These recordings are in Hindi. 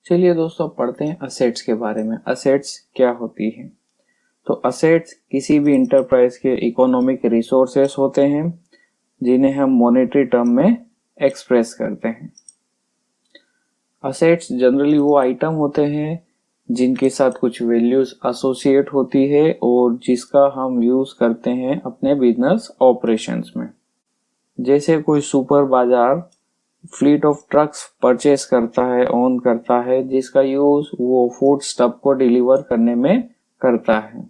चलिए दोस्तों पढ़ते हैं असेट्स के बारे में। असेट्स क्या होती है? तो असेट्स किसी भी इंटरप्राइज के इकोनॉमिक रिसोर्सेस होते हैं जिन्हें हम मॉनेटरी टर्म में एक्सप्रेस करते हैं। असेट्स जनरली वो आइटम होते हैं जिनके साथ कुछ वैल्यूज एसोसिएट होती है और जिसका हम यूज करते हैं अपने बिजनेस ऑपरेशंस में। जैसे कोई सुपर बाजार फ्लीट ऑफ ट्रक्स परचेस करता है, ओन करता है, जिसका यूज वो फूड स्टफ को डिलीवर करने में करता है।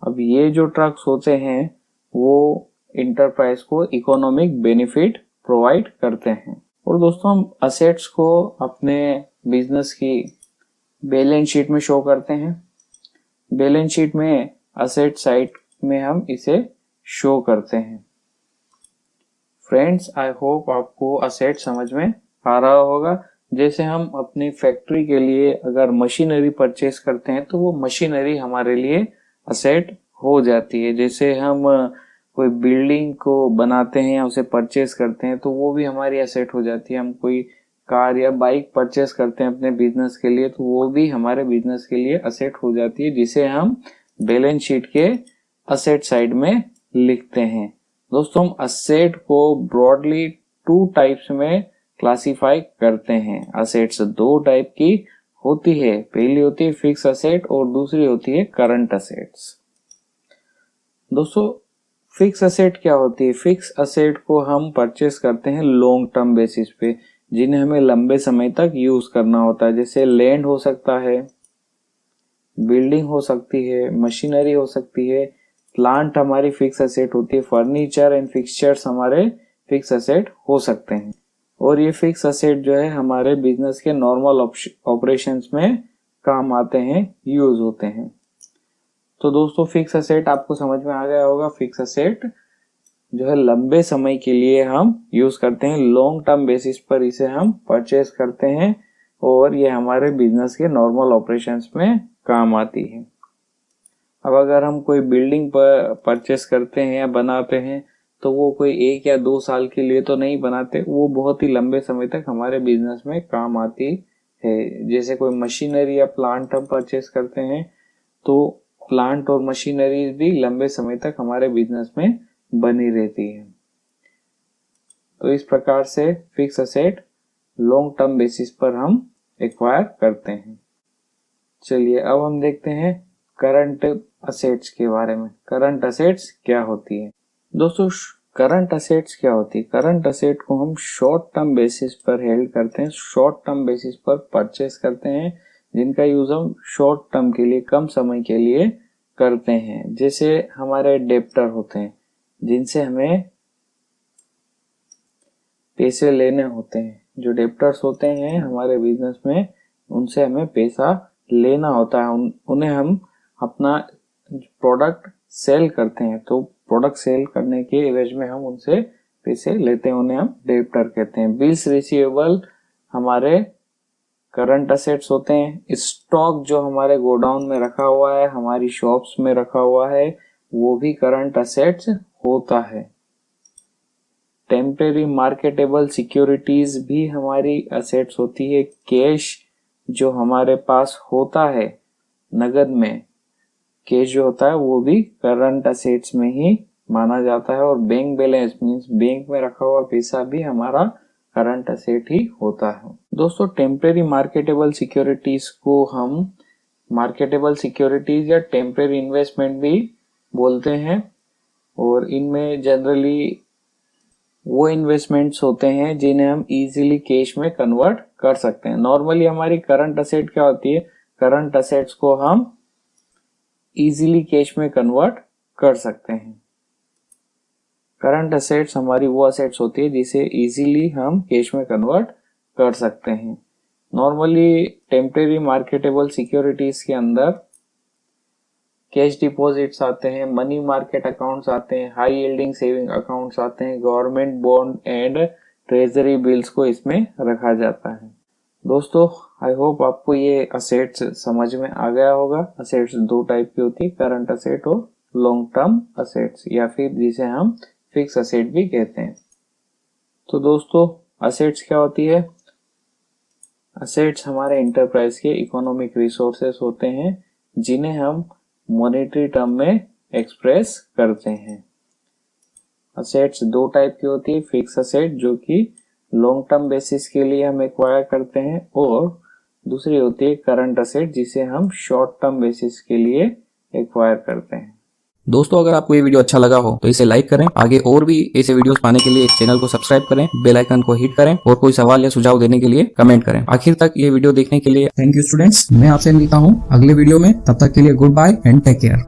अब ये जो ट्रक्स होते हैं वो इंटरप्राइज को इकोनॉमिक बेनिफिट प्रोवाइड करते हैं। और दोस्तों हम असेट्स को अपने बिजनेस की बैलेंस शीट में शो करते हैं। बैलेंस शीट में असेट साइड में हम इसे शो करते हैं। फ्रेंड्स, आई होप आपको असेट समझ में आ रहा होगा। जैसे हम अपनी फैक्ट्री के लिए अगर मशीनरी परचेस करते हैं तो वो मशीनरी हमारे लिए असेट हो जाती है। जैसे हम कोई बिल्डिंग को बनाते हैं या उसे परचेस करते हैं तो वो भी हमारी असेट हो जाती है। हम कोई कार या बाइक परचेस करते हैं अपने बिजनेस के लिए तो वो भी हमारे बिजनेस के लिए असेट हो जाती है, जिसे हम बैलेंस शीट के असेट साइड में लिखते हैं। दोस्तों हम असेट को ब्रॉडली 2 टाइप्स में क्लासिफाई करते हैं। असेट्स 2 टाइप की होती है। पहली होती है फिक्स असेट और दूसरी होती है करंट असेट्स। दोस्तों फिक्स असेट क्या होती है? फिक्स असेट को हम परचेस करते हैं लॉन्ग टर्म बेसिस पे, जिन्हें हमें लंबे समय तक यूज करना होता है। जैसे लैंड हो सकता है, बिल्डिंग हो सकती है, मशीनरी हो सकती है, प्लांट हमारी फिक्स असेट होती है, फर्नीचर एंड फिक्सचर्स हमारे फिक्स असेट हो सकते हैं। और ये फिक्स असेट जो है हमारे बिजनेस के नॉर्मल ऑपरेशंस में काम आते हैं, यूज होते हैं। तो दोस्तों फिक्स असेट आपको समझ में आ गया होगा। फिक्स असेट जो है लंबे समय के लिए हम यूज करते हैं, लॉन्ग टर्म बेसिस पर इसे हम परचेस करते हैं और ये हमारे बिजनेस के नॉर्मल ऑपरेशंस में काम आती है। अब अगर हम कोई बिल्डिंग पर परचेस करते हैं या बनाते हैं तो वो कोई 1 या 2 साल के लिए तो नहीं बनाते, वो बहुत ही लंबे समय तक हमारे बिजनेस में काम आती है। जैसे कोई मशीनरी या प्लांट हम परचेस करते हैं तो प्लांट और मशीनरी भी लंबे समय तक हमारे बिजनेस में बनी रहती है। तो इस प्रकार से fix asset long term basis पर हम एक्वायर करते हैं। चलिए अब हम देखते हैं करंट असेट्स के बारे में। करंट असेट्स क्या होती है? दोस्तों करंट असेट्स क्या होती है? करंट असेट को हम शॉर्ट टर्म बेसिस पर हेल्ड करते हैं, शॉर्ट टर्म बेसिस पर परचेस करते हैं, जिनका यूज हम शॉर्ट टर्म के लिए, कम समय के लिए करते हैं। जैसे हमारे डेप्टर होते हैं जिनसे हमें पैसे लेने होते हैं। जो डेप्टर्स होते हैं हमारे बिजनेस में, उनसे हमें पैसा लेना होता है। उन्हें हम अपना प्रोडक्ट सेल करते हैं, तो प्रोडक्ट सेल करने के एवज में हम उनसे पैसे लेते हैं, उन्हें हम डेप्टर कहते हैं। बिल्स रिसीवेबल हमारे करंट असेट्स होते हैं। स्टॉक जो हमारे गोडाउन में रखा हुआ है, हमारी शॉप्स में रखा हुआ है, वो भी करंट असेट्स होता है। टेम्परेरी मार्केटेबल सिक्योरिटीज भी हमारी असेट्स होती है। कैश जो हमारे पास होता है नगद में, कैश जो होता है वो भी करंट असेट्स में ही माना जाता है। और बैंक बैलेंस मींस बैंक में रखा हुआ पैसा भी हमारा करंट असेट ही होता है। दोस्तों टेम्परेरी मार्केटेबल सिक्योरिटीज को हम मार्केटेबल सिक्योरिटीज या टेम्परेरी इन्वेस्टमेंट भी बोलते हैं। और इनमें जनरली वो इन्वेस्टमेंट्स होते हैं जिन्हें हम इजीली कैश में कन्वर्ट कर सकते हैं। नॉर्मली हमारी करंट असेट क्या होती है? करंट असेट्स को हम इजीली कैश में कन्वर्ट कर सकते हैं। करंट असेट्स हमारी वो असेट्स होती है जिसे इजीली हम कैश में कन्वर्ट कर सकते हैं। नॉर्मली टेम्परेरी मार्केटेबल सिक्योरिटीज के अंदर कैश डिपॉजिट्स आते हैं, मनी मार्केट अकाउंट्स आते हैं, हाई यील्डिंग सेविंग अकाउंट्स आते हैं, government bond and treasury bills को इसमें रखा जाता है। दोस्तों आई होप आपको ये असेट्स समझ में आ गया होगा। असेट्स 2 टाइप की होती है, करंट असेट और लॉन्ग टर्म असेट्स, या फिर जिसे हम फिक्स असेट भी कहते हैं। तो दोस्तों असेट्स क्या होती है? असेट्स हमारे एंटरप्राइज के इकोनॉमिक रिसोर्सेस होते हैं जिन्हें हम मॉनेटरी टर्म में एक्सप्रेस करते हैं। असेट्स दो टाइप की होती है, फिक्स असेट जो कि लॉन्ग टर्म बेसिस के लिए हम एक्वायर करते हैं, और दूसरी होती है करंट असेट जिसे हम शॉर्ट टर्म बेसिस के लिए एक्वायर करते हैं। दोस्तों, अगर आपको ये वीडियो अच्छा लगा हो तो इसे लाइक करें। आगे और भी ऐसे वीडियोस पाने के लिए चैनल को सब्सक्राइब करें, बेल आइकन को हिट करें और कोई सवाल या सुझाव देने के लिए कमेंट करें। आखिर तक ये वीडियो देखने के लिए थैंक यू स्टूडेंट्स। मैं आपसे मिलता हूँ अगले वीडियो में, तब तक के लिए goodbye and take care.